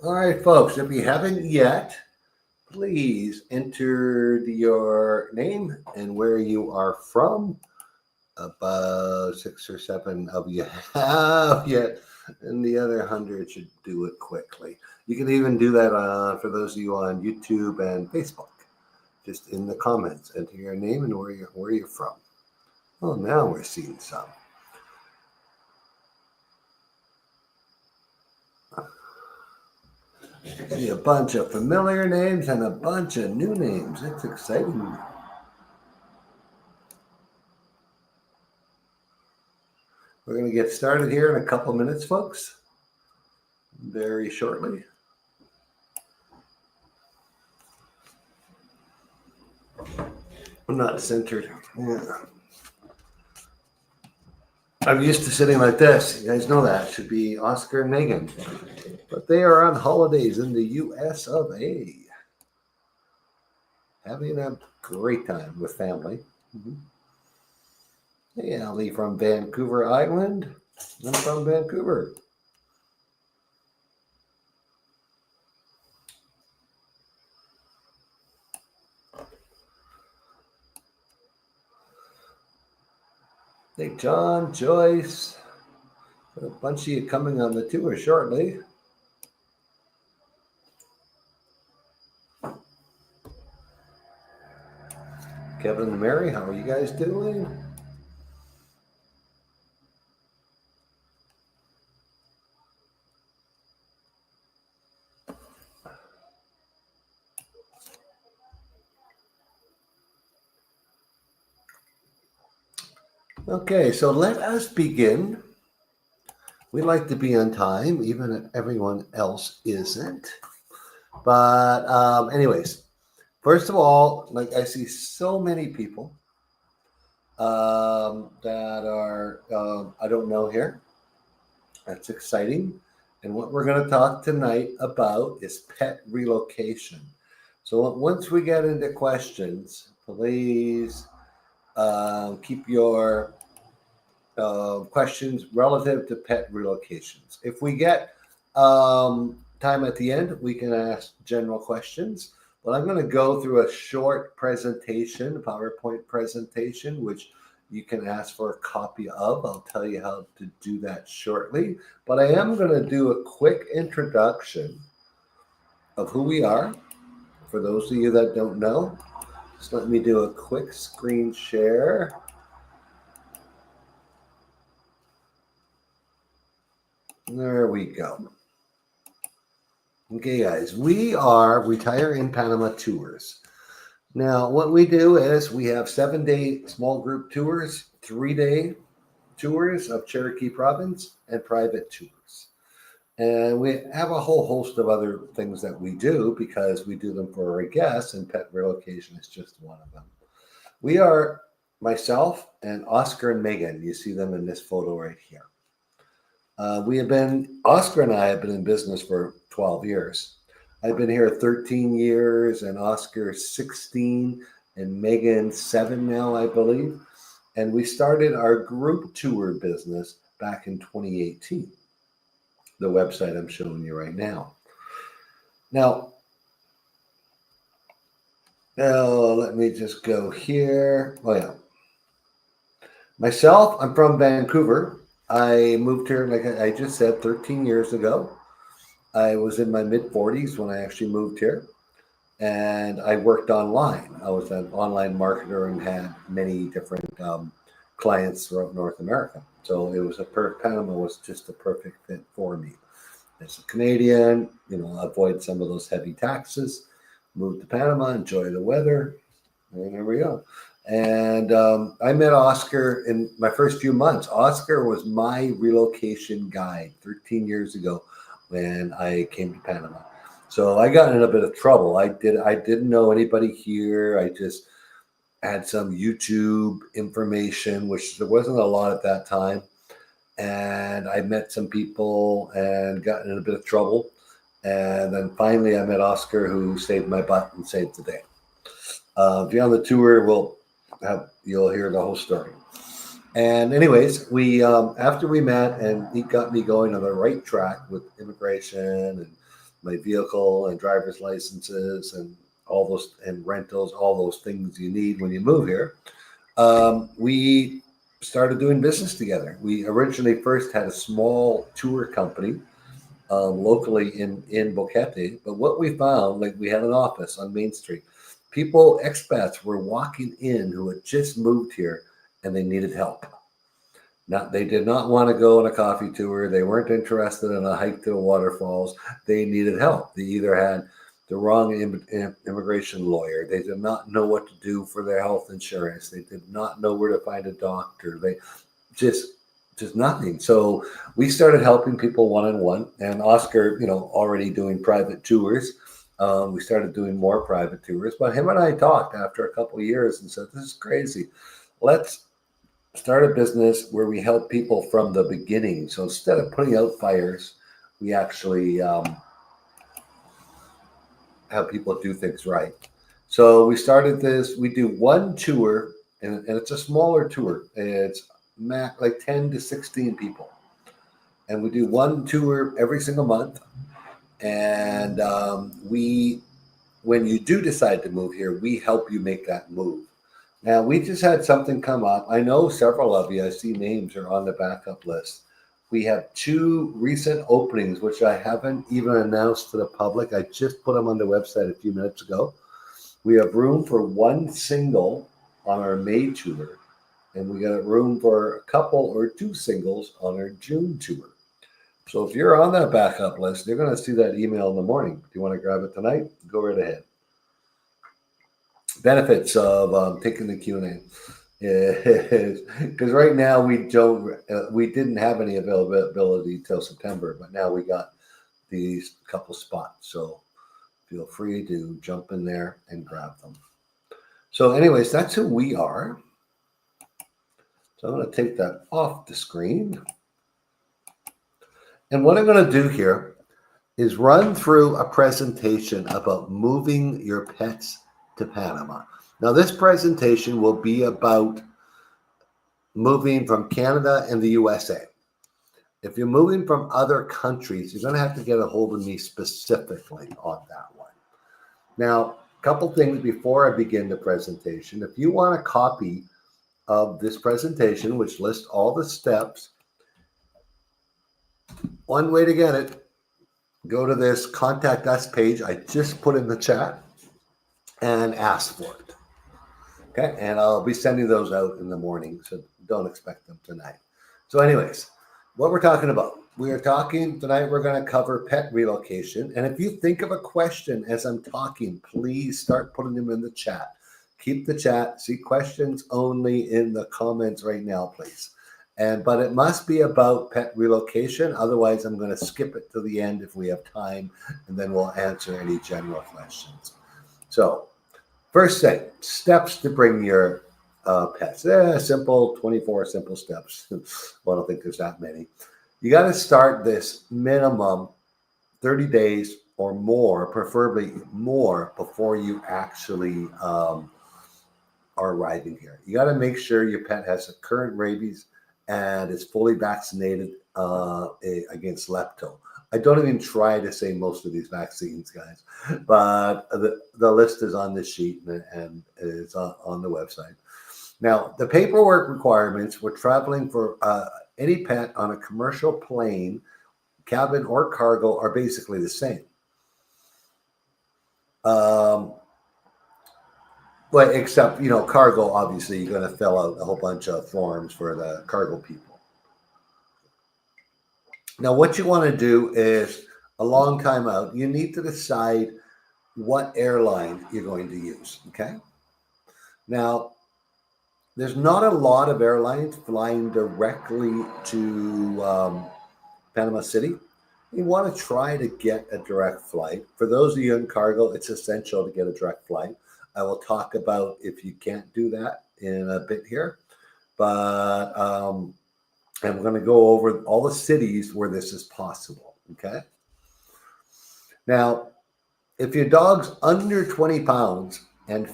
All right, folks, if you haven't yet, please enter your name and where you are from. About 6 or 7 of you have yet, and the other 100 should do it quickly. You can even do that for those of you on YouTube and Facebook. Just in the comments, enter your name and where you're from. Well, now we're seeing some. See a bunch of familiar names and a bunch of new names. It's exciting. We're going to get started here in a couple minutes, folks. Very shortly. I'm not centered. Yeah. I'm used to sitting like this. You guys know that. It should be Oscar and Megan. But they are on holidays in the US of A. Having a great time with family. Mm-hmm. Hey, Ali from Vancouver Island. I'm from Vancouver. Hey, John, Joyce. A bunch of you coming on the tour shortly. Kevin and Mary, how are you guys doing? Okay, so let us begin. We like to be on time, even if everyone else isn't. But anyways, first of all, like I see so many people that are, I don't know here. That's exciting. And what we're going to talk tonight about is pet relocation. So once we get into questions, please keep your questions relative to pet relocations. If we get time at the end, we can ask general questions. But I'm going to go through a short presentation, PowerPoint presentation, which you can ask for a copy of. I'll tell you how to do that shortly. But I am going to do a quick introduction of who we are. For those of you that don't know, just let me do a quick screen share. There we go. Okay, guys, we are Retire in Panama Tours. Now, what we do is we have 7-day small group tours, 3-day tours of Cherokee Province, and private tours. And we have a whole host of other things that we do because we do them for our guests, and pet relocation is just one of them. We are myself and Oscar and Megan. You see them in this photo right here. Oscar and I have been in business for 12 years. I've been here 13 years, and Oscar 16, and Megan 7 now, I believe. And we started our group tour business back in 2018. The website I'm showing you right now. Now, let me just go here. Oh, yeah. Myself, I'm from Vancouver. I moved here, like I just said, 13 years ago. I was in my mid-40s when I actually moved here, and I worked online. I was an online marketer and had many different clients throughout North America. So it was Panama was just a perfect fit for me. As a Canadian, avoid some of those heavy taxes, move to Panama, enjoy the weather, and there we go. And I met Oscar in my first few months. Oscar was my relocation guide 13 years ago when I came to Panama. So I got in a bit of trouble. I didn't know anybody here. I just had some YouTube information, which there wasn't a lot at that time. And I met some people and got in a bit of trouble. And then finally I met Oscar, who saved my butt and saved the day. If you're on the tour, you'll hear the whole story. And anyways, we after we met, and he got me going on the right track with immigration and my vehicle and driver's licenses and all those and rentals, all those things you need when you move here. We started doing business together. We originally first had a small tour company locally in Boquete, but what we found, like we had an office on Main Street. People, expats, were walking in who had just moved here and they needed help. Not, they did not want to go on a coffee tour. They weren't interested in a hike to the waterfalls. They needed help. They either had the wrong immigration lawyer. They did not know what to do for their health insurance. They did not know where to find a doctor. They just nothing. So we started helping people one-on-one. And Oscar, already doing private tours. We started doing more private tours. But him and I talked after a couple of years and said, "This is crazy. Let's start a business where we help people from the beginning." So instead of putting out fires, we actually have people do things right. So we started this. We do one tour, and it's a smaller tour. It's like 10 to 16 people. And we do one tour every single month. And when you do decide to move here, we help you make that move. Now, we just had something come up. I know several of you, I see names are on the backup list. We have 2 recent openings, which I haven't even announced to the public. I just put them on the website a few minutes ago. We have room for 1 single on our May tour, and we got room for a couple or 2 singles on our June tour. So if you're on that backup list, you're going to see that email in the morning. If you want to grab it tonight, go right ahead. Benefits of taking the Q&A is because right now we didn't have any availability till September, but now we got these couple spots. So feel free to jump in there and grab them. So anyways, that's who we are. So I'm going to take that off the screen. And what I'm going to do here is run through a presentation about moving your pets to Panama. Now, this presentation will be about moving from Canada and the USA. If you're moving from other countries, you're going to have to get a hold of me specifically on that one. Now, a couple things before I begin the presentation. If you want a copy of this presentation, which lists all the steps, one way to get it, go to this Contact Us page I just put in the chat and ask for it. Okay, and I'll be sending those out in the morning, so don't expect them tonight. So anyways, what we're talking about. We're going to cover pet relocation. And if you think of a question as I'm talking, please start putting them in the chat. Keep the chat. See questions only in the comments right now, please. But it must be about pet relocation. Otherwise, I'm going to skip it to the end if we have time, and then we'll answer any general questions. So first thing, steps to bring your pets. Simple, 24 simple steps. Well, I don't think there's that many. You got to start this minimum 30 days or more, preferably more, before you actually are arriving here. You got to make sure your pet has a current rabies and is fully vaccinated against lepto. I don't even try to say most of these vaccines, guys, but the list is on this sheet and is on the website. Now, the paperwork requirements, we're traveling for any pet on a commercial plane, cabin or cargo, are basically the same. Well, except, cargo, obviously, you're going to fill out a whole bunch of forms for the cargo people. Now, what you want to do is, a long time out, you need to decide what airline you're going to use, okay? Now, there's not a lot of airlines flying directly to Panama City. You want to try to get a direct flight. For those of you in cargo, it's essential to get a direct flight. I will talk about if you can't do that in a bit here. But and we're going to go over all the cities where this is possible, okay? Now, if your dog's under 20 pounds and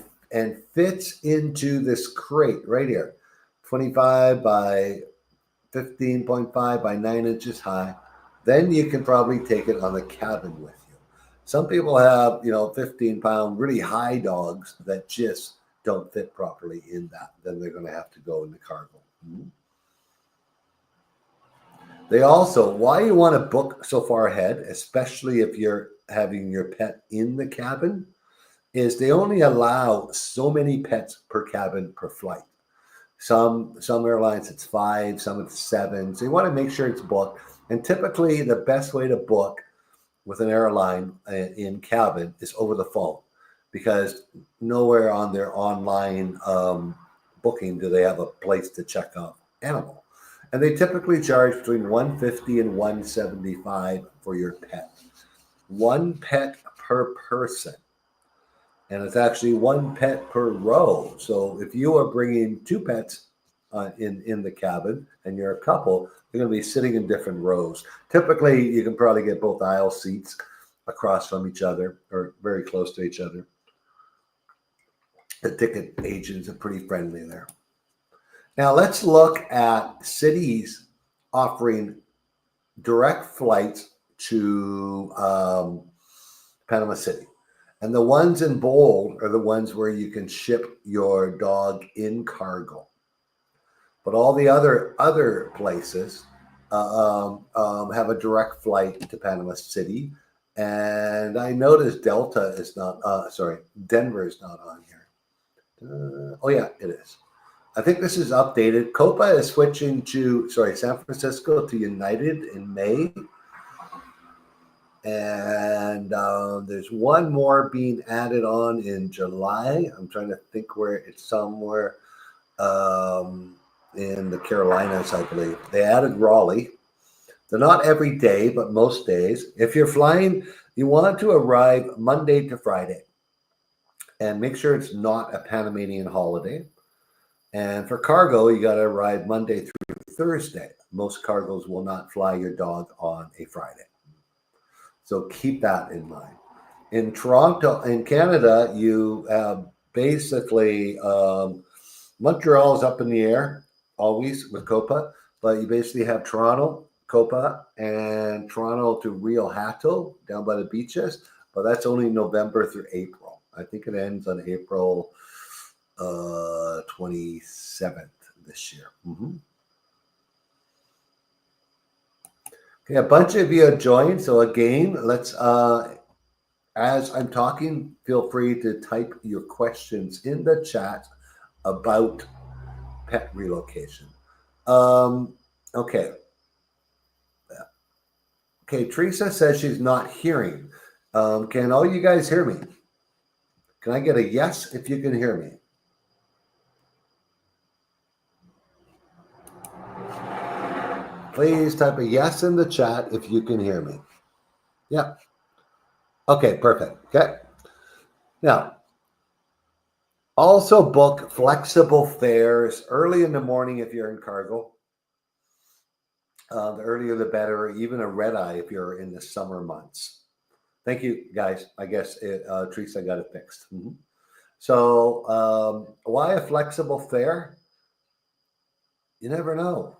fits into this crate right here, 25 by 15.5 by 9 inches high, then you can probably take it on the cabin with you. Some people have, 15-pound, really high dogs that just don't fit properly in that. Then they're going to have to go in the cargo. Mhm. They also, why you want to book so far ahead, especially if you're having your pet in the cabin, is they only allow so many pets per cabin per flight. Some airlines it's 5, some it's 7. So you want to make sure it's booked. And typically, the best way to book with an airline in cabin is over the phone, because nowhere on their online booking do they have a place to check out animal. And they typically charge between 150 and 175 for your pet. One pet per person. And it's actually one pet per row. So if you are bringing two pets in the cabin and you're a couple, they're going to be sitting in different rows. Typically, you can probably get both aisle seats across from each other or very close to each other. The ticket agents are pretty friendly there. Now let's look at cities offering direct flights to Panama City. And the ones in bold are the ones where you can ship your dog in cargo. But all the other places have a direct flight to Panama City. And I noticed Denver is not on here. Oh yeah, it is. I think this is updated. Copa is switching to, San Francisco to United in May. And there's one more being added on in July. I'm trying to think where it's somewhere in the Carolinas, I believe. They added Raleigh. They're not every day, but most days. If you're flying, you want to arrive Monday to Friday. And make sure it's not a Panamanian holiday. And for cargo, you got to arrive Monday through Thursday. Most cargos will not fly your dog on a Friday. So keep that in mind. In Toronto, in Canada, you have basically Montreal is up in the air always with Copa, but you basically have Toronto, Copa, and Toronto to Rio Hato down by the beaches. But that's only November through April. I think it ends on April 27th this year. Mm-hmm. Okay, a bunch of you have joined. So again, let's, as I'm talking, feel free to type your questions in the chat about pet relocation. Okay. Okay, Teresa says she's not hearing. Can all you guys hear me? Can I get a yes if you can hear me? Please type a yes in the chat if you can hear me. Yeah. Okay, perfect. Okay. Now, also book flexible fares early in the morning if you're in cargo. The earlier the better, even a red eye if you're in the summer months. Thank you, guys. I guess Teresa got it fixed. Mm-hmm. So why a flexible fare? You never know.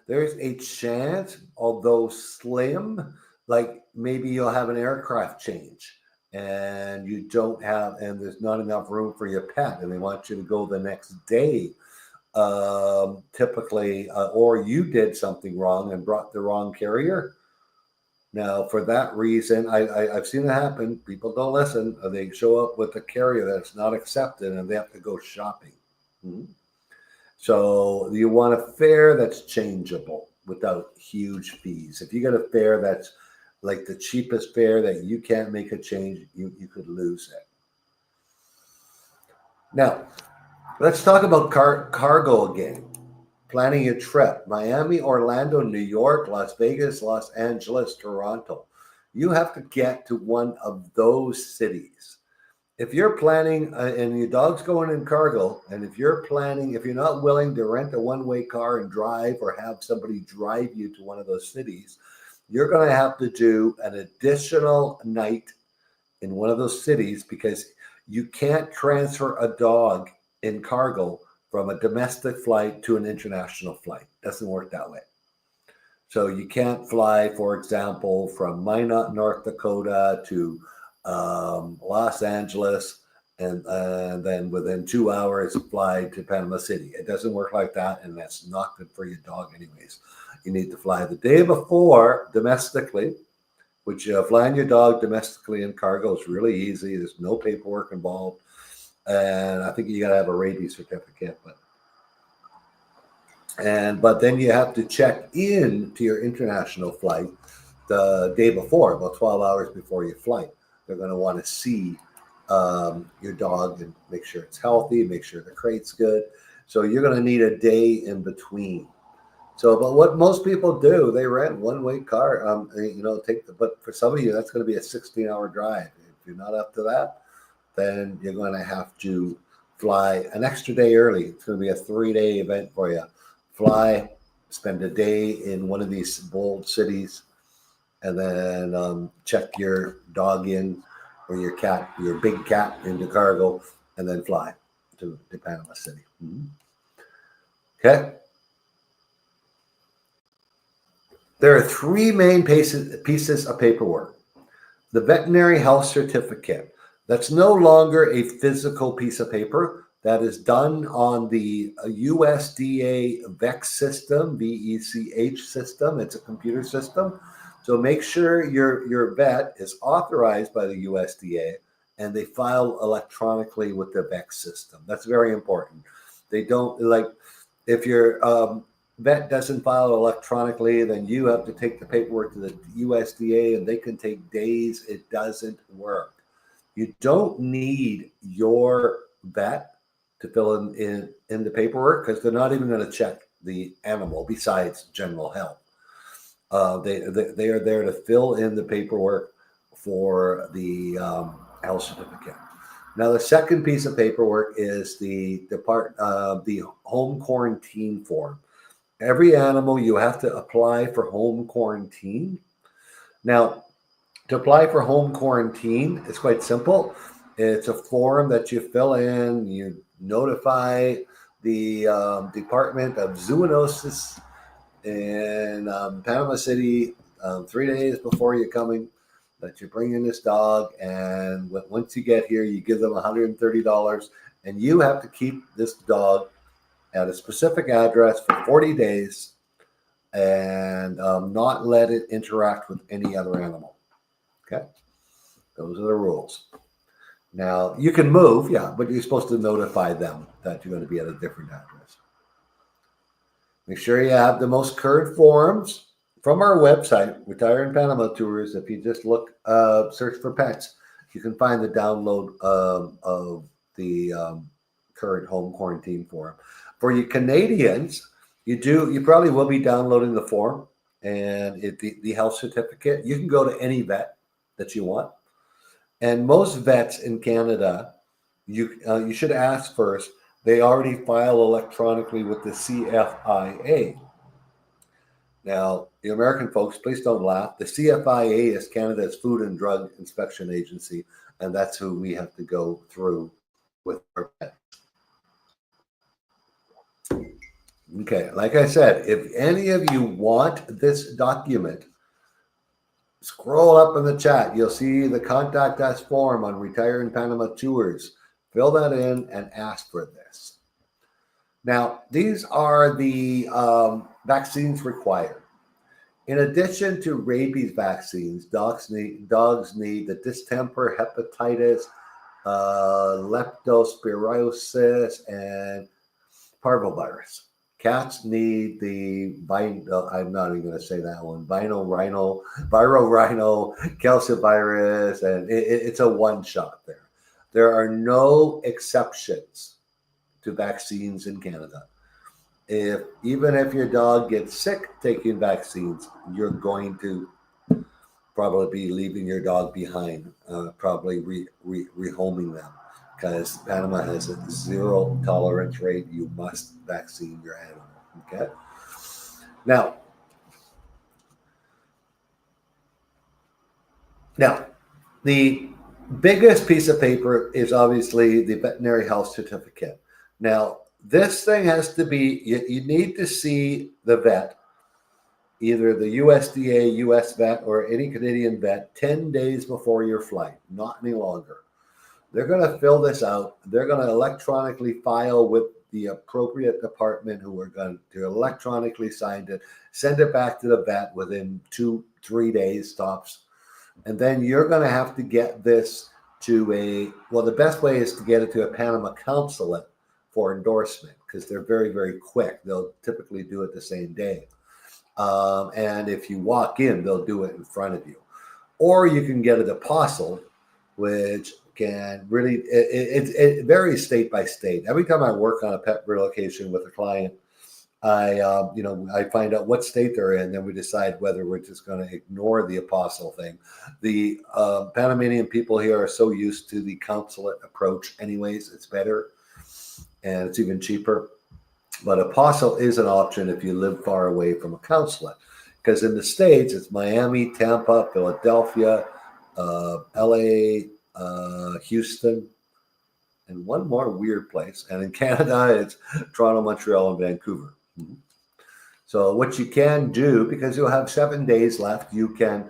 There's a chance, although slim, like maybe you'll have an aircraft change and you don't have, and there's not enough room for your pet and they want you to go the next day. Typically, or you did something wrong and brought the wrong carrier. Now, for that reason, I've seen it happen. People don't listen. They show up with a carrier that's not accepted and they have to go shopping. Mm-hmm. So you want a fare that's changeable without huge fees. If you get a fare that's like the cheapest fare that you can't make a change, you could lose it. Now, let's talk about cargo again. Planning a trip: Miami, Orlando, New York, Las Vegas, Los Angeles, Toronto. You have to get to one of those cities. If you're planning and your dog's going in cargo, and if you're not willing to rent a one-way car and drive or have somebody drive you to one of those cities, you're going to have to do an additional night in one of those cities because you can't transfer a dog in cargo from a domestic flight to an international flight. Doesn't work that way. So you can't fly, for example, from Minot, North Dakota to Los Angeles and then within 2 hours fly to Panama City. It doesn't work like that, and that's not good for your dog anyways. You need to fly the day before domestically, which flying your dog domestically in cargo is really easy. There's no paperwork involved. And I think you got to have a rabies certificate, but then you have to check in to your international flight the day before, about 12 hours before your flight. They're going to want to see your dog and make sure it's healthy, make sure the crate's good. So you're going to need a day in between. So, but what most people do, they rent one-way car. But for some of you, that's going to be a 16-hour drive. If you're not up to that, then you're going to have to fly an extra day early. It's going to be a 3-day event for you. Fly, spend a day in one of these bold cities, and then check your dog in or your cat, your big cat into cargo, and then fly to Panama City. Okay. There are 3 main pieces of paperwork. The veterinary health certificate. That's no longer a physical piece of paper. That is done on the USDA VEC system, VECH system. It's a computer system. So make sure your vet is authorized by the USDA and they file electronically with the VEC system. That's very important. They don't, like, if your vet doesn't file electronically, then you have to take the paperwork to the USDA and they can take days. It doesn't work. You don't need your vet to fill in the paperwork because they're not even going to check the animal besides general health. They are there to fill in the paperwork for the health certificate. Now, the second piece of paperwork is the home quarantine form. Every animal, you have to apply for home quarantine. Now, to apply for home quarantine, it's quite simple. It's a form that you fill in. You notify the Department of Zoonosis in Panama City 3 days before you're coming that you're bringing this dog. And once you get here, you give them $130. And you have to keep this dog at a specific address for 40 days and not let it interact with any other animal. Okay, those are the rules. Now, you can move, yeah, but you're supposed to notify them that you're going to be at a different address. Make sure you have the most current forms from our website, Retire in Panama Tours. If you just search for pets, you can find the download of the current home quarantine form. For you Canadians, you probably will be downloading the form and the health certificate. You can go to any vet that you want. And most vets in Canada, you should ask first. They already file electronically with the CFIA. Now, the American folks, please don't laugh. The CFIA is Canada's Food and Drug Inspection Agency, and that's who we have to go through with our pets. Okay, like I said, if any of you want this document, scroll up in the chat. You'll see the Contact Us form on Retire in Panama Tours. Fill that in and ask for this. Now, these are the vaccines required. In addition to rabies vaccines, dogs need the distemper, hepatitis, leptospirosis, and parvovirus. Cats need the I'm not even going to say that one. Viral rhino, calcivirus, and it's a one-shot there. There are no exceptions to vaccines in Canada. Even if your dog gets sick taking vaccines, you're going to probably be leaving your dog behind, probably rehoming them, because Panama has a 0 tolerance rate. You must vaccine your animal. Okay. Now, the biggest piece of paper is obviously the veterinary health certificate. Now, this thing has to be, you need to see the vet either the USDA, US vet, or any Canadian vet 10 days before your flight, not any longer. They're going to fill this out. They're going to electronically file with the appropriate department who are going to electronically sign it, send it back to the vet within 2-3 days tops. And then you're going to have to get this to the best way is to get it to a Panama consulate for endorsement because they're very, very quick. They'll typically do it the same day. And if you walk in, they'll do it in front of you. Or you can get it apostilled, which can really, it varies state by state. Every time I work on a pet relocation with a client, I find out what state they're in, then we decide whether we're just going to ignore the apostle thing. The Panamanian people here are so used to the consulate approach anyways, it's better and it's even cheaper. But apostle is an option if you live far away from a consulate. Because in the States, it's Miami, Tampa, Philadelphia, LA, Houston, and one more weird place. And in Canada, it's Toronto, Montreal, and Vancouver. So what you can do, because you'll have 7 days left, you can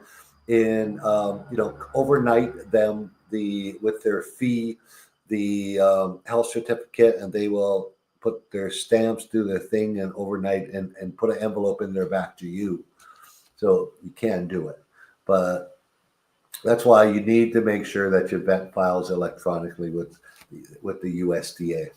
overnight them with their fee, the health certificate, and they will put their stamps, do their thing, and overnight and put an envelope in there back to you. So you can do it. But that's why you need to make sure that your vet files electronically with the USDA.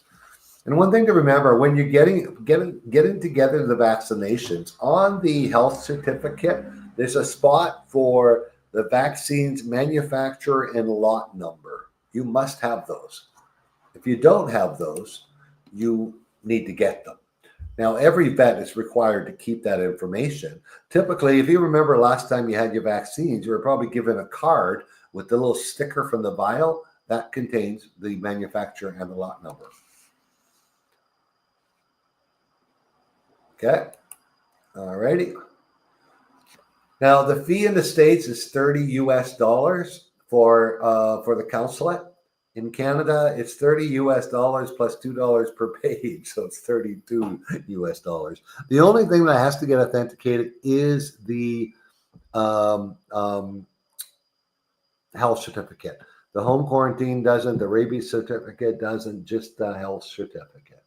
And one thing to remember when you're getting together the vaccinations, on the health certificate, there's a spot for the vaccine's manufacturer and lot number. You must have those. If you don't have those, you need to get them. Now, every vet is required to keep that information. Typically, if you remember last time you had your vaccines, you were probably given a card with the little sticker from the vial that contains the manufacturer and the lot number. Okay. All righty. Now, the fee in the States is $30 US for the consulate. In Canada, it's $30 US plus $2 per page, so it's $32 US. The only thing that has to get authenticated is the health certificate. The home quarantine doesn't, the rabies certificate doesn't, just the health certificate.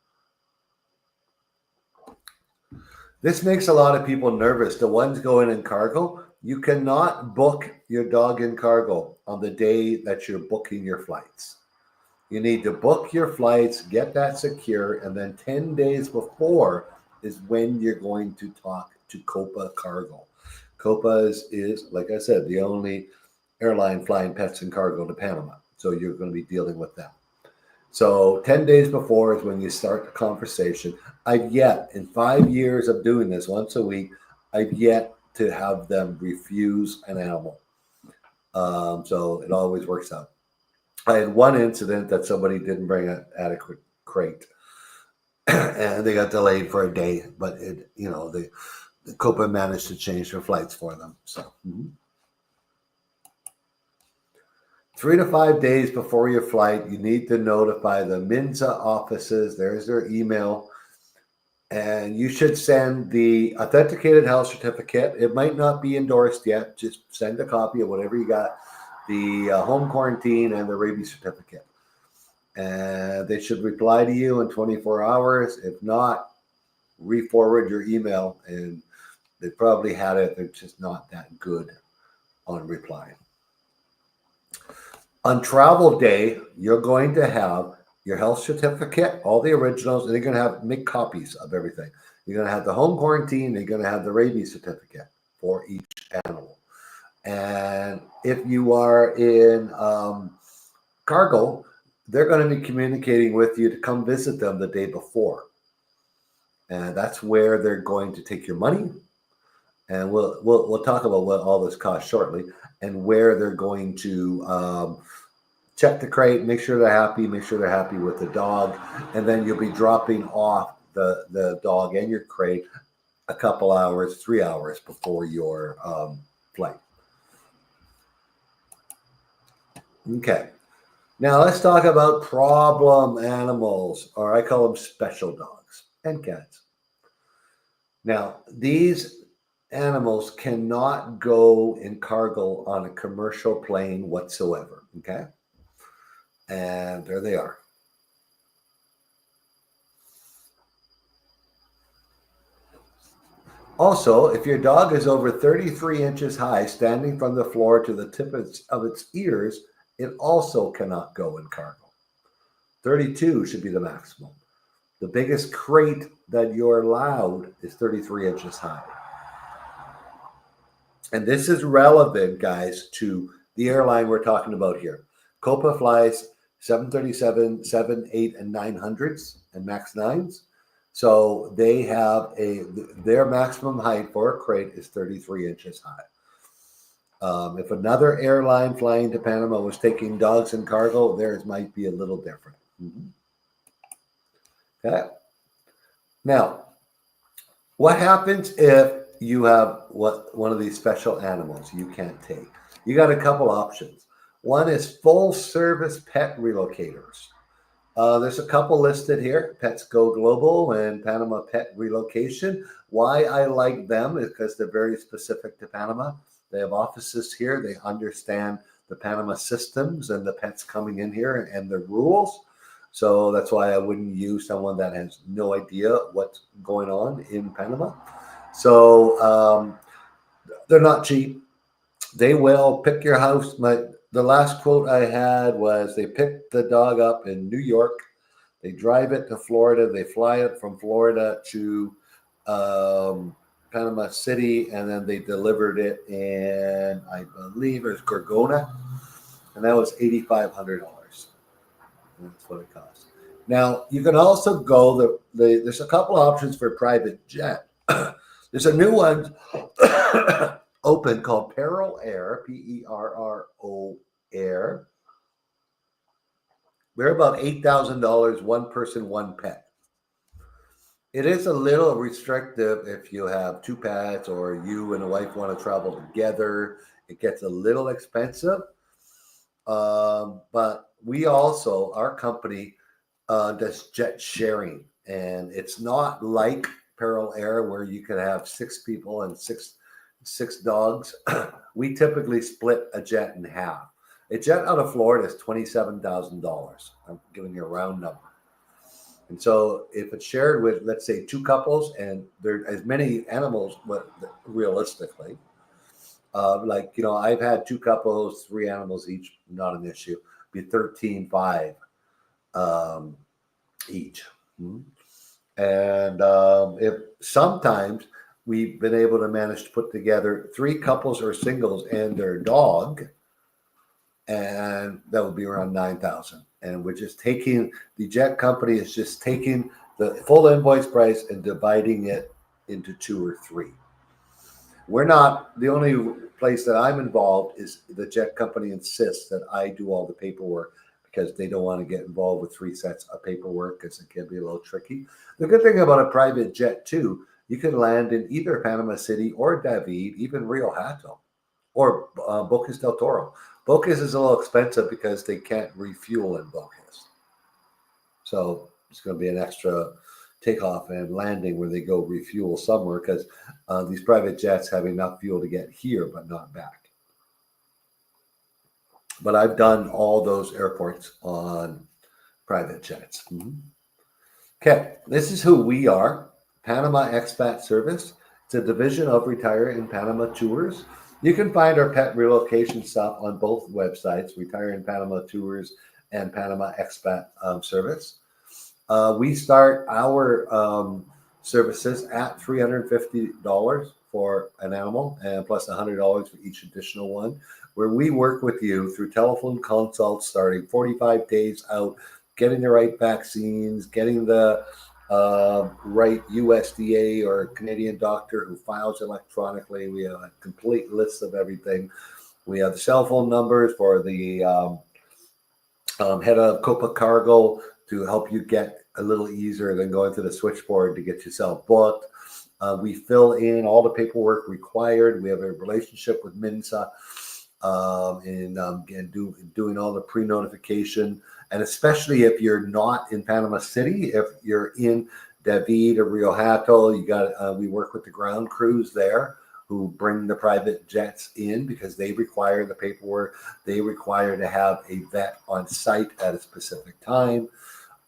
This makes a lot of people nervous. The ones going in cargo, you cannot book your dog in cargo on the day that you're booking your flights. You need to book your flights, get that secure, and then 10 days before is when you're going to talk to Copa Cargo. Copa is, like I said, the only airline flying pets and cargo to Panama. So you're going to be dealing with them. So 10 days before is when you start the conversation. In 5 years of doing this once a week, I've yet to have them refuse an animal. So it always works out. I had one incident that somebody didn't bring an adequate crate, and they got delayed for a day. But the Copa managed to change their flights for them. So 3 to 5 days before your flight, you need to notify the Minza offices. There's their email, and you should send the authenticated health certificate. It might not be endorsed yet. Just send a copy of whatever you got. The home quarantine and the rabies certificate. And they should reply to you in 24 hours. If not, re-forward your email, and they probably had it. They're just not that good on reply. On travel day, you're going to have your health certificate, all the originals, and you're going to make copies of everything. You're going to have the home quarantine, and you're going to have the rabies certificate for each animal. And if you are in cargo, they're going to be communicating with you to come visit them the day before. And that's where they're going to take your money. And we'll talk about what all this costs shortly, and where they're going to check the crate, make sure they're happy with the dog, and then you'll be dropping off the dog and your crate a couple hours, 3 hours before your flight. Okay, now let's talk about problem animals, or I call them special dogs and cats. Now, these animals cannot go in cargo on a commercial plane whatsoever. Okay. And there they are. Also, if your dog is over 33 inches high, standing from the floor to the tip of its ears, it also cannot go in cargo. 32 should be the maximum. The biggest crate that you're allowed is 33 inches high. And this is relevant, guys, to the airline we're talking about here. Copa flies 737, 7, 8, and 900s and MAX 9s. So they have their maximum height for a crate is 33 inches high. If another airline flying to Panama was taking dogs in cargo, theirs might be a little different. Mm-hmm. Okay. Now, what happens if you have one of these special animals you can't take? You got a couple options. One is full service pet relocators. There's a couple listed here, Pets Go Global and Panama Pet Relocation. Why I like them is because they're very specific to Panama. They have offices here. They understand the Panama systems and the pets coming in here and the rules. So that's why I wouldn't use someone that has no idea what's going on in Panama. So they're not cheap. They will pick your house. The last quote I had was they picked the dog up in New York. They drive it to Florida. They fly it from Florida to Panama City, and then they delivered it in, I believe, it was Gorgona, and that was $8,500. That's what it costs. Now you can also go. There's a couple options for private jet. There's a new one open called Perro Air, Perro Air. They're about $8,000, one person, one pet. It is a little restrictive if you have two pets or you and a wife want to travel together. It gets a little expensive. But we also, our company does jet sharing. And it's not like Perro Air where you can have 6 people and six dogs. We typically split a jet in half. A jet out of Florida is $27,000. I'm giving you a round number. And so if it's shared with, let's say, 2 couples and there are as many animals, but realistically, I've had 2 couples, 3 animals each, not an issue. Be 13,500 each. And if sometimes we've been able to manage to put together 3 couples or singles and their dog, and that would be around 9,000. And we're just taking, the jet company is just taking the full invoice price and dividing it into 2 or 3. We're not, the only place that I'm involved is the jet company insists that I do all the paperwork because they don't want to get involved with 3 sets of paperwork because it can be a little tricky. The good thing about a private jet too, you can land in either Panama City or David, even Rio Hato, or Bocas del Toro. Bocas is a little expensive because they can't refuel in Bocas. So it's going to be an extra takeoff and landing where they go refuel somewhere because these private jets have enough fuel to get here, but not back. But I've done all those airports on private jets. Okay, this is who we are. Panama Expat Service. It's a division of Retire in Panama Tours. You can find our pet relocation stuff on both websites, Retire in Panama Tours and Panama Expat Service. We start our services at $350 for an animal and plus $100 for each additional one, where we work with you through telephone consults starting 45 days out, getting the right vaccines, getting the right USDA or Canadian doctor who files electronically. We have a complete list of everything. We have the cell phone numbers for the head of Copa Cargo to help you get a little easier than going to the switchboard to get yourself booked. We fill in all the paperwork required. We have a relationship with MINSA doing all the pre-notification. And especially if you're not in Panama City, if you're in David or Rio Hato, we work with the ground crews there who bring the private jets in because they require the paperwork. They require to have a vet on site at a specific time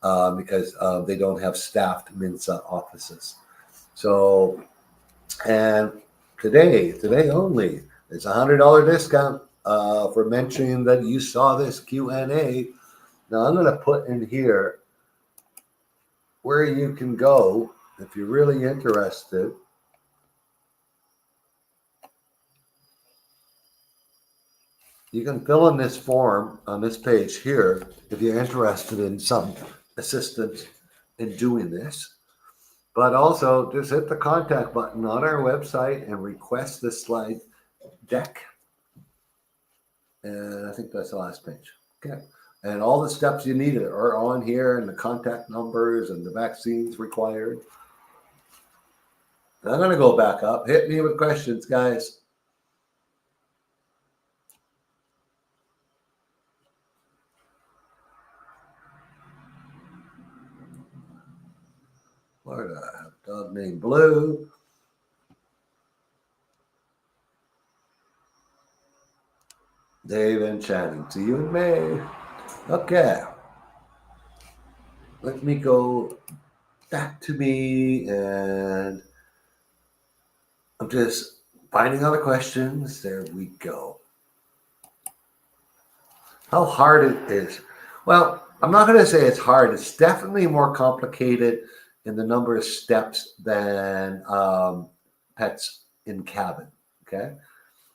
because they don't have staffed Mensa offices. So, and today only, it's $100 discount for mentioning that you saw this Q&A. Now I'm going to put in here where you can go if you're really interested. You can fill in this form on this page here if you're interested in some assistance in doing this. But also just hit the contact button on our website and request the slide deck. And I think that's the last page. Okay. And all the steps you needed are on here, and the contact numbers and the vaccines required. I'm going to go back up. Hit me with questions, guys. Florida, I have a dog named Blue. Dave and Channing, to you and May. Okay. Let me go back to me, and I'm just finding all the questions. There we go. How hard it is. Well, I'm not going to say it's hard. It's definitely more complicated in the number of steps than pets in cabin. Okay.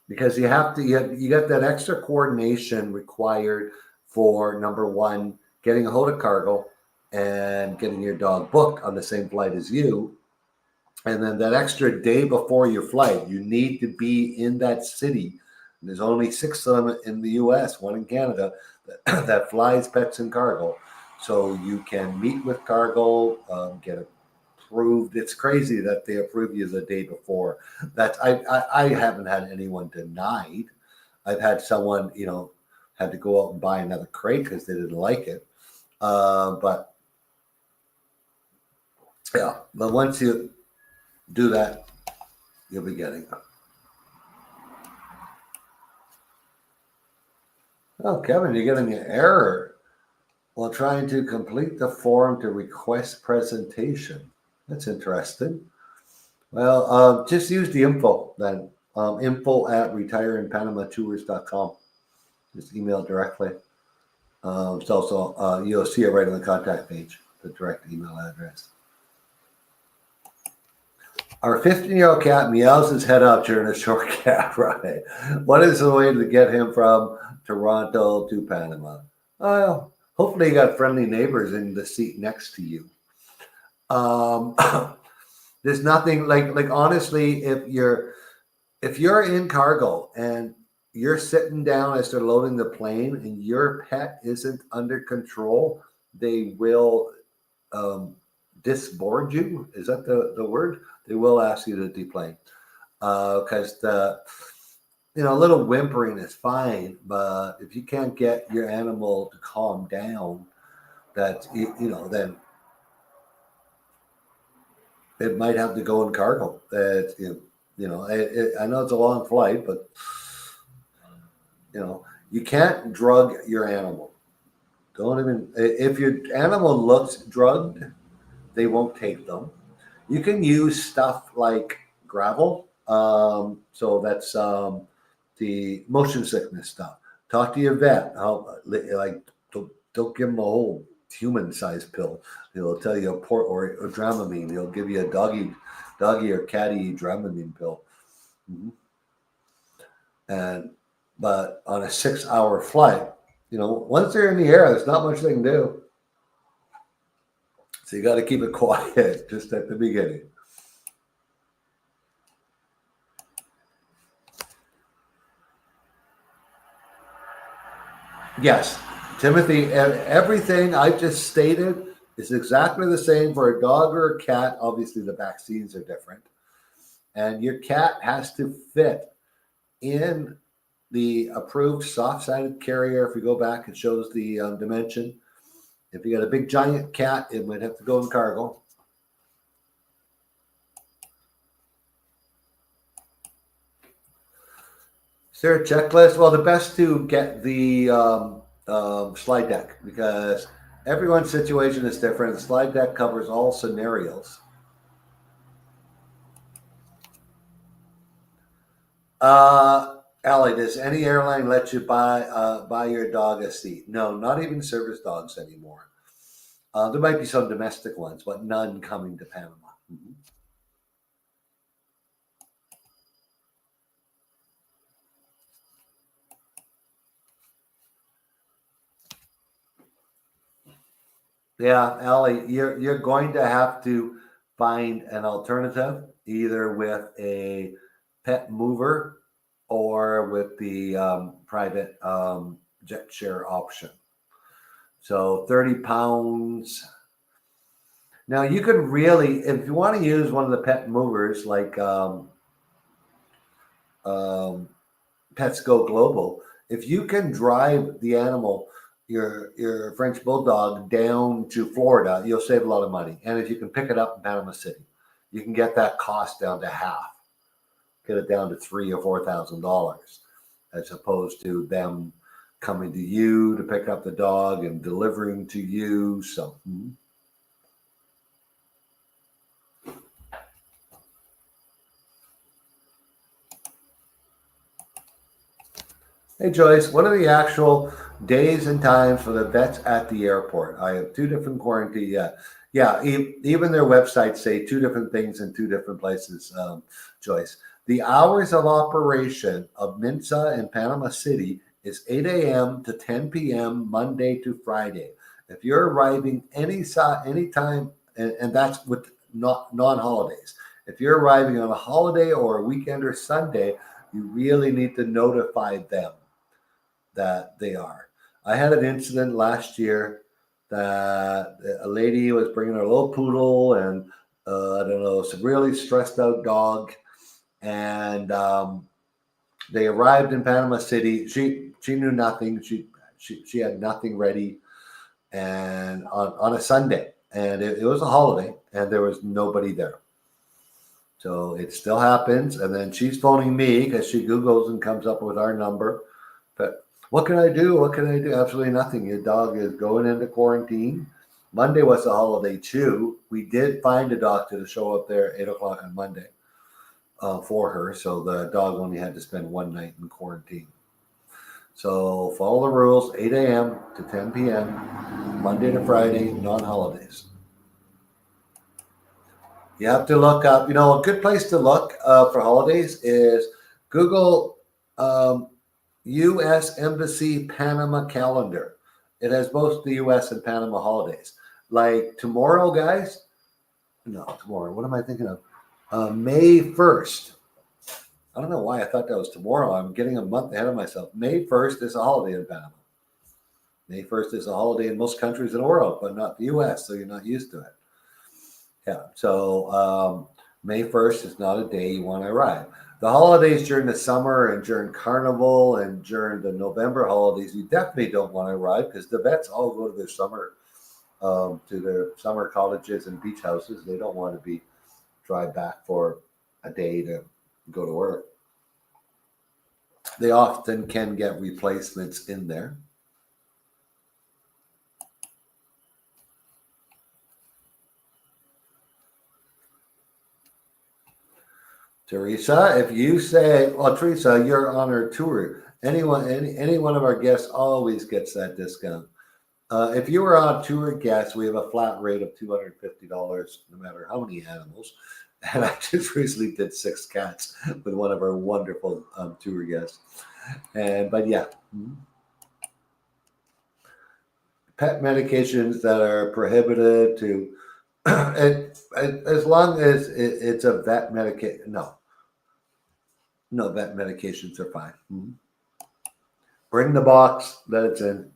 Because you have to, you got that extra coordination required for number one, getting a hold of cargo and getting your dog booked on the same flight as you. And then that extra day before your flight, you need to be in that city. And there's only 6 of them in the US, 1 in Canada, that flies pets and cargo. So you can meet with cargo, get approved. It's crazy that they approve you the day before. That's I haven't had anyone denied. I've had someone, had to go out and buy another crate because they didn't like it. But once you do that, you'll be getting it. Oh, Kevin, you're getting an error while trying to complete the form to request presentation. That's interesting. Well, just use the info then. info@retireandpanamatours.com. Just email directly. It's also, you'll see it right on the contact page, the direct email address. Our 15-year-old cat meows his head out during a short cab ride. What is the way to get him from Toronto to Panama? Well, hopefully you got friendly neighbors in the seat next to you. There's nothing like honestly, if you're in cargo and you're sitting down as they're loading the plane and your pet isn't under control, they will disboard you. Is that the word? They will ask you to deplane because a little whimpering is fine, but if you can't get your animal to calm down, then it might have to go in cargo. I know it's a long flight, but you can't drug your animal. Don't even, if your animal looks drugged, they won't take them. You can use stuff like gravel. So that's the motion sickness stuff. Talk to your vet. Don't give them a whole human-sized pill. He'll tell you or Dramamine. He'll give you a doggy or catty Dramamine pill. Mm-hmm. But on a 6-hour flight, once they're in the air, there's not much they can do. So you got to keep it quiet just at the beginning. Yes, Timothy, everything I just stated is exactly the same for a dog or a cat. Obviously, the vaccines are different. And your cat has to fit in the approved soft-sided carrier. If you go back, it shows the dimension. If you got a big giant cat, it might have to go in cargo. Is there a checklist? Well, the best to get the slide deck because everyone's situation is different. The slide deck covers all scenarios. Allie, does any airline let you buy your dog a seat? No, not even service dogs anymore. There might be some domestic ones, but none coming to Panama. Mhm. Yeah, Allie, you're going to have to find an alternative, either with a pet mover or with the private jet share option. So 30 pounds. Now you could really, if you want to use one of the pet movers like um, Pets Go Global, if you can drive the animal, your French bulldog, down to Florida, you'll save a lot of money. And if you can pick it up in Panama City, you can get that cost down to half, get it down to $3,000 or $4,000, as opposed to them coming to you to pick up the dog and delivering to you. So. Hey Joyce, what are the actual days and times for the vets at the airport? I have two different quarantine. Yeah. Even their websites say two different things in two different places. Joyce, the hours of operation of Minsa in Panama City is 8 a.m. to 10 p.m. Monday to Friday. If you're arriving any time, and that's with not non-holidays. If you're arriving on a holiday or a weekend or Sunday, you really need to notify them that they are. I had an incident last year that a lady was bringing her little poodle and I don't know, some really stressed out dog, and they arrived in Panama City. She knew nothing. She had nothing ready, and on a Sunday, and it was a holiday, and there was nobody there. So it still happens, and then she's phoning me because she Googles and comes up with our number. But what can I do? What can I do? Absolutely nothing. Your dog is going into quarantine. Monday was a holiday too. We did find a doctor to show up there at 8 o'clock on Monday for her. So the dog only had to spend one night in quarantine. So follow the rules, 8 a.m. to 10 p.m., Monday to Friday, non-holidays. You have to look up, a good place to look for holidays is Google U.S. Embassy Panama calendar. It has both the U.S. and Panama holidays. Like tomorrow, guys. No, tomorrow. What am I thinking of? May 1st. I don't know why I thought that was tomorrow. I'm getting a month ahead of myself. May 1st is a holiday in Panama. May 1st is a holiday in most countries in the world, but not the U.S., so you're not used to it. Yeah. So May 1st is not a day you want to arrive. The holidays during the summer and during Carnival and during the November holidays, you definitely don't want to arrive because the vets all go to their summer cottages and beach houses. They don't want to be drive back for a day to go to work. They often can get replacements in there. Teresa, if you say, well, Teresa, you're on our tour. Any one of our guests always gets that discount. If you were on tour guest, we have a flat rate of $250, no matter how many animals. And I just recently did 6 cats with one of our wonderful tour guests. But yeah, pet medications that are prohibited to, as long as it's a vet medication, no vet medications are fine. Bring the box that it's in.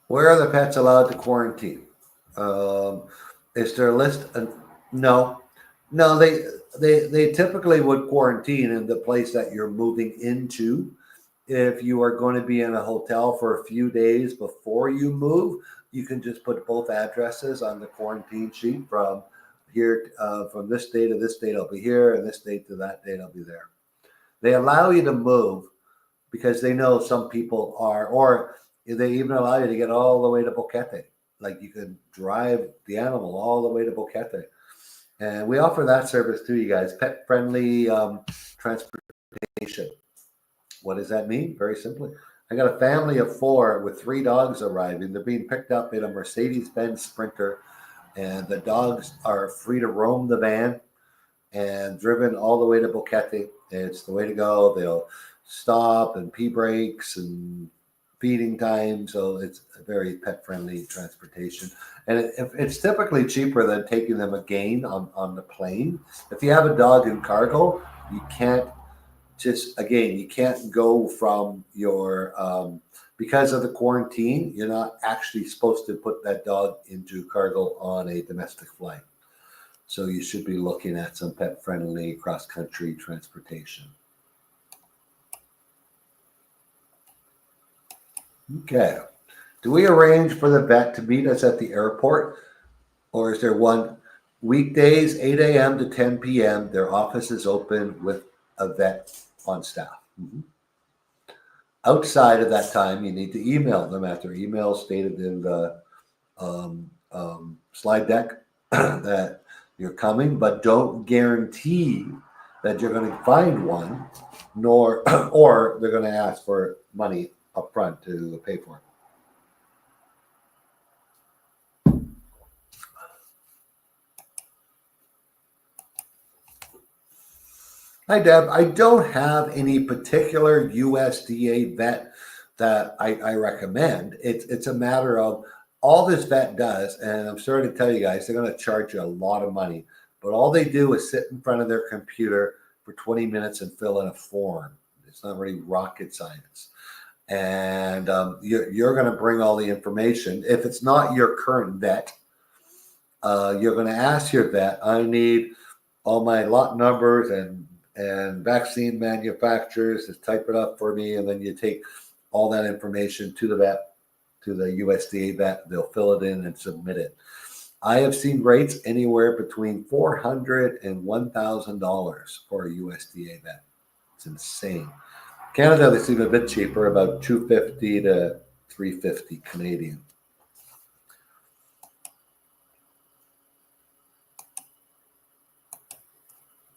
Where are the pets allowed to quarantine? Is there a list? No, no. They typically would quarantine in the place that you're moving into. If you are going to be in a hotel for a few days before you move, you can just put both addresses on the quarantine sheet from here from this day to this date I'll be here, and this date to that date I'll be there. They allow you to move because they know some people are, or they even allow you to get all the way to Boquete. Like you can drive the animal all the way to Boquete. And we offer that service to you guys, pet friendly transportation. What does that mean? Very simply. I got a family of 4 with 3 dogs arriving. They're being picked up in a Mercedes-Benz Sprinter, and the dogs are free to roam the van and driven all the way to Boquete. It's the way to go. They'll stop and pee breaks and feeding time. So it's a very pet-friendly transportation. And it's typically cheaper than taking them again on the plane. If you have a dog in cargo, you can't you can't go from your, because of the quarantine, you're not actually supposed to put that dog into cargo on a domestic flight. So you should be looking at some pet-friendly cross-country transportation. Okay. Do we arrange for the vet to meet us at the airport? Or is there one weekdays, 8 a.m. to 10 p.m., their office is open with a vet on staff? Mm-hmm. Outside of that time, you need to email them at their email stated in the slide deck that you're coming, but don't guarantee that you're going to find one, nor or they're going to ask for money up front to pay for it. Hi, Deb. I don't have any particular USDA vet that I recommend. It's a matter of all this vet does, and I'm sorry to tell you guys, they're going to charge you a lot of money. But all they do is sit in front of their computer for 20 minutes and fill in a form. It's not really rocket science. And you're going to bring all the information. If it's not your current vet, you're going to ask your vet, I need all my lot numbers and vaccine manufacturers to type it up for me, and then you take all that information to the vet, to the USDA vet. They'll fill it in and submit it. I have seen rates anywhere between $400 and $1,000 for a USDA vet. It's insane. Canada, they seem a bit cheaper, about $250 to $350 Canadian.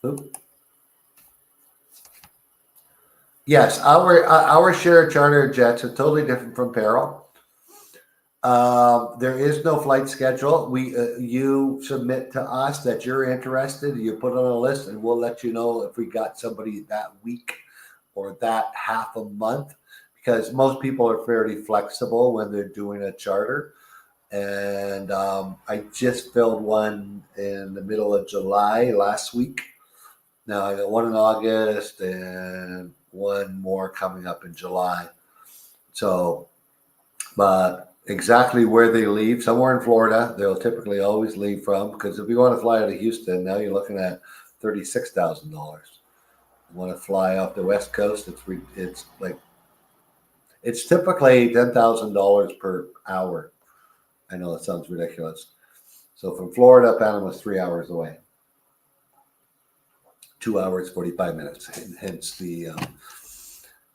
Oop. Yes, our share charter jets are totally different from Peril. There is no flight schedule. You submit to us that you're interested. You put on a list, and we'll let you know if we got somebody that week or that half a month. Because most people are fairly flexible when they're doing a charter. And I just filled one in the middle of July last week. Now I got one in August and one more coming up in July. So, but exactly where they leave, somewhere in Florida, they'll typically always leave from, because if you want to fly out of Houston, now you're looking at $36,000. You want to fly off the West Coast, it's typically $10,000 per hour. I know that sounds ridiculous. So from Florida, Panama's 3 hours away. 2 hours, 45 minutes, hence the,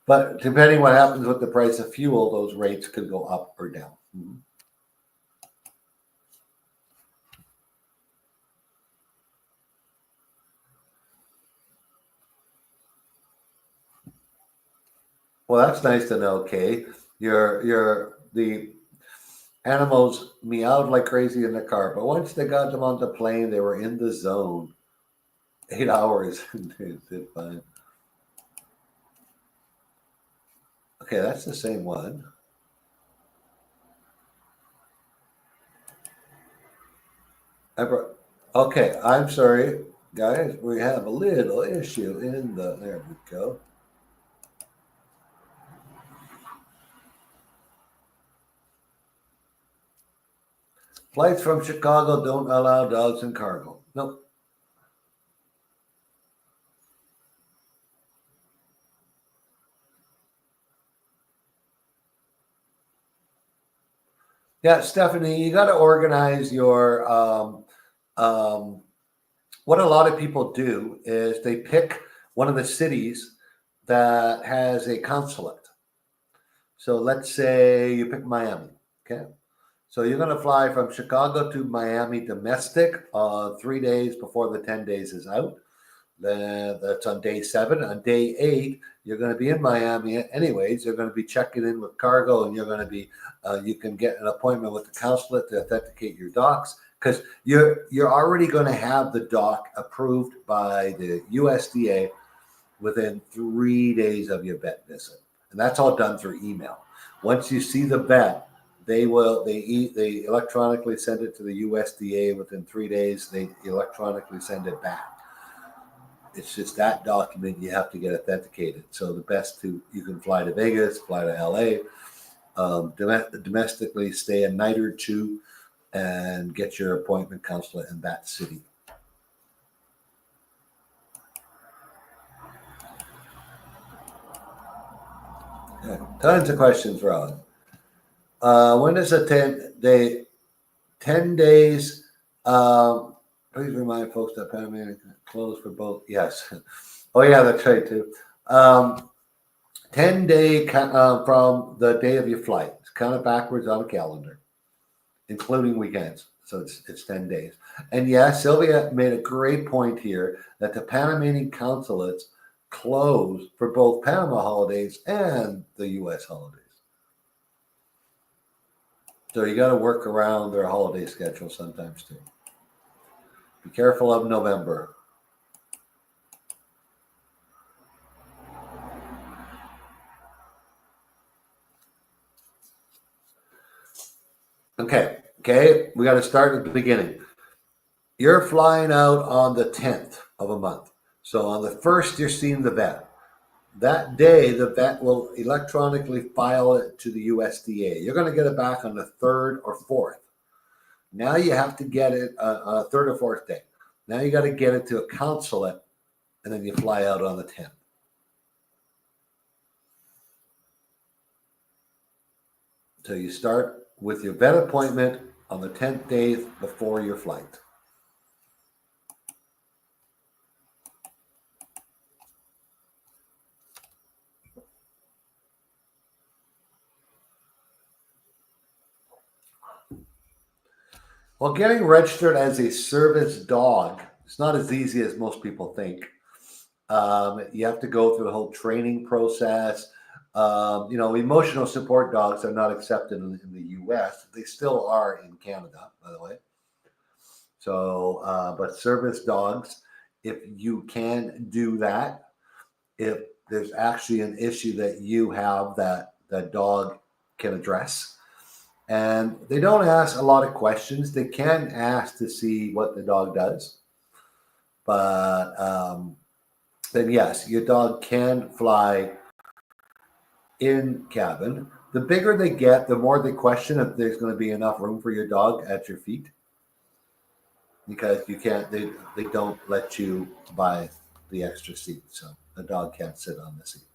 but depending what happens with the price of fuel, those rates could go up or down. Mm-hmm. Well, that's nice to know, Kay. The animals meowed like crazy in the car, but once they got them on the plane, they were in the zone. 8 hours. They did fine. Okay, that's the same one. Okay, I'm sorry, guys. We have a little issue in the. There we go. Flights from Chicago don't allow dogs in cargo. Nope. Yeah, Stephanie, you got to organize your what a lot of people do is they pick one of the cities that has a consulate. So let's say you pick Miami. Okay. So you're going to fly from Chicago to Miami domestic 3 days before the 10 days is out. Then that's on day 7. On day 8, you're going to be in Miami anyways. You're going to be checking in with cargo, and you're going to be you can get an appointment with the consulate to authenticate your docs, because you're already going to have the doc approved by the USDA within 3 days of your vet visit, and that's all done through email. Once you see the vet, they electronically send it to the USDA within 3 days. They electronically send it back. It's just that document you have to get authenticated. So the best you can fly to Vegas, fly to LA, domestically stay a night or two, and get your appointment consulate in that city. Yeah, tons of questions, Ron. When is a 10 days? Please remind folks that Panama closed for both. Yes. Oh, yeah, that's right, too. 10-day from the day of your flight. It's kind of backwards on a calendar, including weekends. So it's 10 days. And yeah, Sylvia made a great point here that the Panamanian consulates close for both Panama holidays and the U.S. holidays. So you got to work around their holiday schedule sometimes too. Be careful of November. Okay. We got to start at the beginning. You're flying out on the 10th of a month. So on the 1st, you're seeing the vet. That day, the vet will electronically file it to the USDA. You're going to get it back on the 3rd or 4th. Now you have to get it on a 3rd or 4th day. Now you got to get it to a consulate, and then you fly out on the 10th. So you start with your vet appointment on the 10th day before your flight. Well, getting registered as a service dog, it's not as easy as most people think. You have to go through the whole training process. Emotional support dogs are not accepted in the U.S. They still are in Canada, by the way. So, but service dogs, if you can do that, if there's actually an issue that you have that the dog can address. And they don't ask a lot of questions. They can ask to see what the dog does. But then, yes, your dog can fly in cabin. The bigger they get, the more they question if there's going to be enough room for your dog at your feet. Because you can't, they don't let you buy the extra seat. So the dog can't sit on the seat.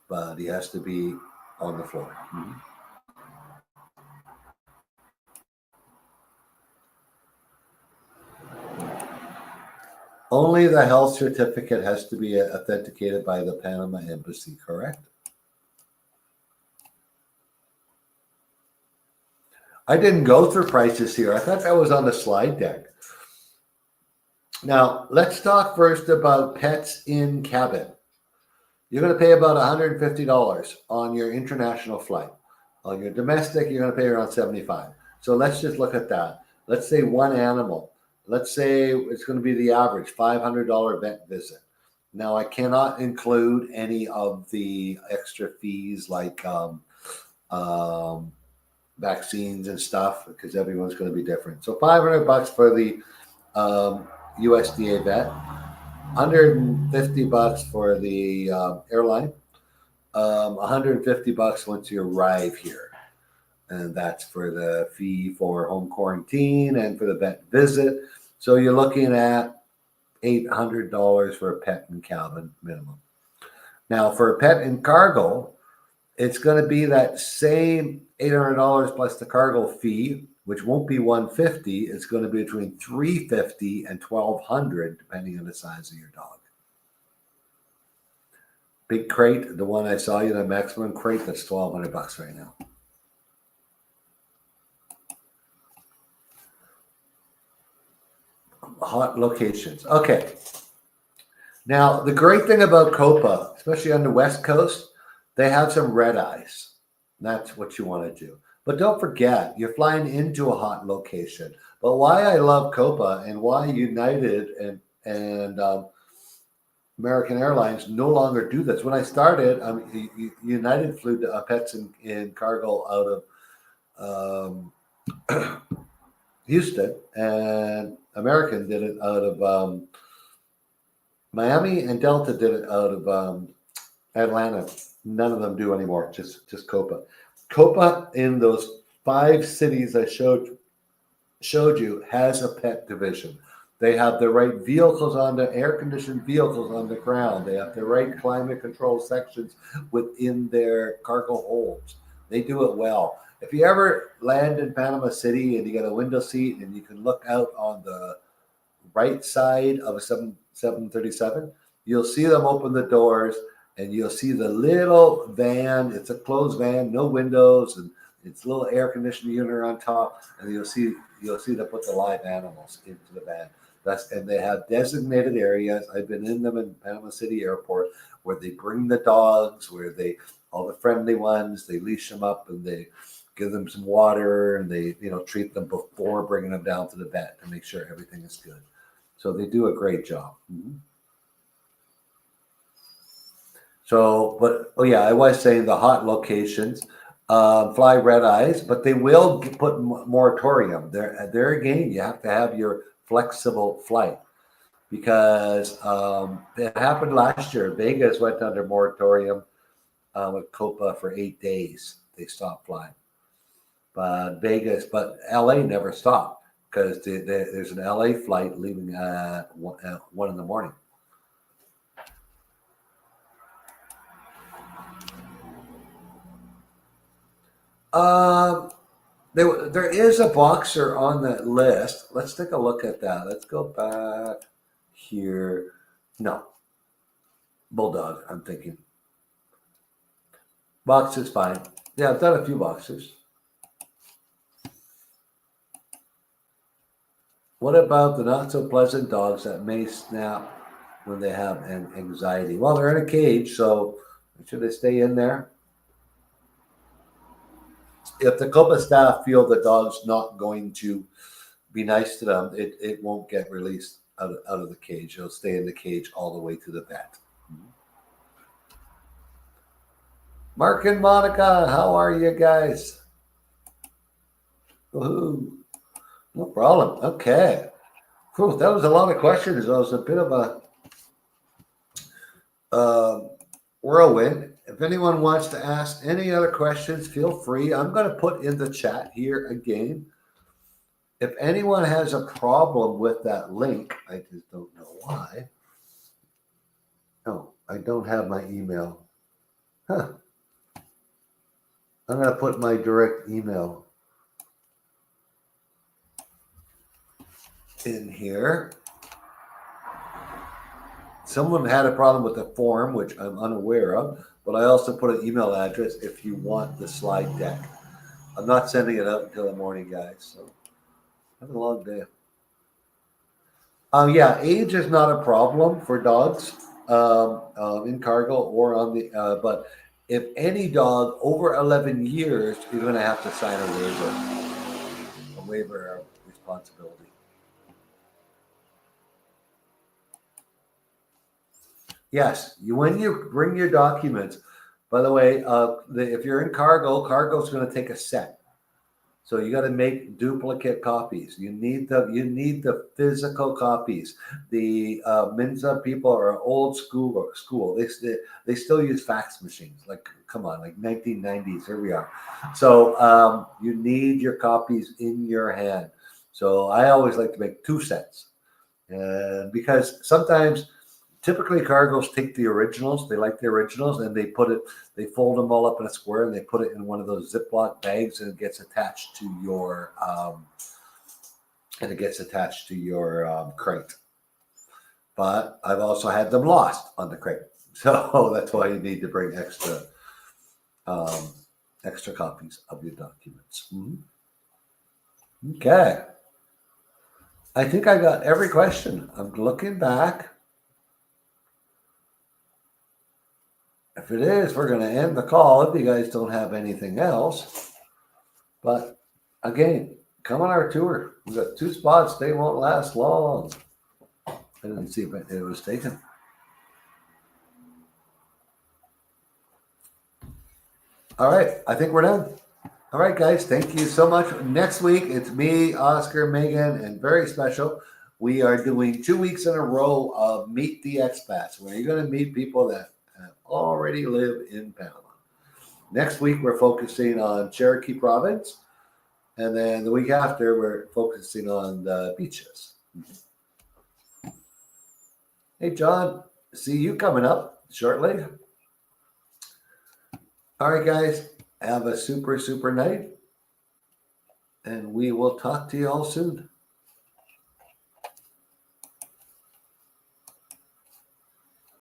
But he has to be on the floor. Mm-hmm. Only the health certificate has to be authenticated by the Panama Embassy, correct? I didn't go through prices here. I thought that was on the slide deck. Now, let's talk first about pets in cabin. You're going to pay about $150 on your international flight. On your domestic, you're going to pay around $75. So let's just look at that. Let's say one animal. Let's say it's going to be the average $500 vet visit. Now, I cannot include any of the extra fees like vaccines and stuff, because everyone's going to be different. So $500 for the USDA vet, $150 for the airline, $150 once you arrive here. And that's for the fee for home quarantine and for the vet visit. So you're looking at $800 for a pet in cabin minimum. Now, for a pet in cargo, it's going to be that same $800 plus the cargo fee which won't be 150. It's going to be between 350 and 1200, depending on the size of your dog. Big crate, the one I saw you, the maximum crate, that's $1,200 right now. Hot locations. Okay. Now, the great thing about Copa, especially on the West Coast, they have some red eyes. That's what you want to do. But don't forget, you're flying into a hot location. But why I love Copa and why United and American Airlines no longer do this. When I started, United flew to pets in cargo out of Houston, and American did it out of Miami, and Delta did it out of Atlanta. None of them do anymore. Just Copa. Copa in those 5 cities I showed you has a pet division. They have the right vehicles on the air-conditioned vehicles on the ground. They have the right climate control sections within their cargo holds. They do it well. If you ever land in Panama City and you get a window seat and you can look out on the right side of a 737, you'll see them open the doors and you'll see the little van. It's a closed van, no windows, and it's a little air conditioning unit on top. And you'll see them put the live animals into the van. And they have designated areas. I've been in them in Panama City Airport where they bring the dogs, all the friendly ones, they leash them up and they give them some water and they treat them before bringing them down to the vet to make sure everything is good. So they do a great job. Mm-hmm. So, but I was saying the hot locations fly red eyes, but they will put moratorium. There again, you have to have your flexible flight because it happened last year. Vegas went under moratorium with Copa for 8 days. They stopped flying. But LA never stopped because there's an LA flight leaving at 1 in the morning. There is a boxer on that list. Let's take a look at that. Let's go back here. No. Bulldog, I'm thinking. Boxer's fine. Yeah, I've done a few boxers. What about the not so pleasant dogs that may snap when they have anxiety? Well, they're in a cage, so should they stay in there? If the Copa staff feel the dog's not going to be nice to them, it won't get released out of the cage. It'll stay in the cage all the way to the vet. Mark and Monica, how are you guys? Woohoo. No problem. Okay. Cool. That was a lot of questions. That was a bit of a whirlwind. If anyone wants to ask any other questions, feel free. I'm going to put in the chat here again. If anyone has a problem with that link, I just don't know why. No, I don't have my email. Huh. I'm going to put my direct email in here. Someone had a problem with the form, which I'm unaware of, but I also put an email address if you want the slide deck. I'm not sending it out until the morning, guys. So have a long day. Yeah, age is not a problem for dogs in cargo or on the. But if any dog over 11 years, you're going to have to sign a waiver of responsibility. Yes, when you bring your documents, by the way, if you're in cargo is going to take a set. So you got to make duplicate copies. You need the physical copies. The Mensa people are old school. They still use fax machines. Like, come on, like 1990s. Here we are. So you need your copies in your hand. So I always like to make 2 sets, because sometimes Typically, cargoes take the originals. They like the originals, and they fold them all up in a square, and they put it in one of those Ziploc bags, and it gets attached to your crate. But I've also had them lost on the crate, so that's why you need to bring extra copies of your documents. Okay. I think I got every question. I'm looking back. If it is, we're going to end the call if you guys don't have anything else. But again, come on our tour. We've got 2 spots. They won't last long. I didn't see if it was taken. All right. I think we're done. All right, guys. Thank you so much. Next week, it's me, Oscar, Megan, and very special. We are doing 2 weeks in a row of Meet the Expats, where you're going to meet people that already live in Panama. Next week, we're focusing on Cherokee Province. And then the week after, we're focusing on the beaches. Hey, John, see you coming up shortly. All right, guys, have a super, super night. And we will talk to you all soon.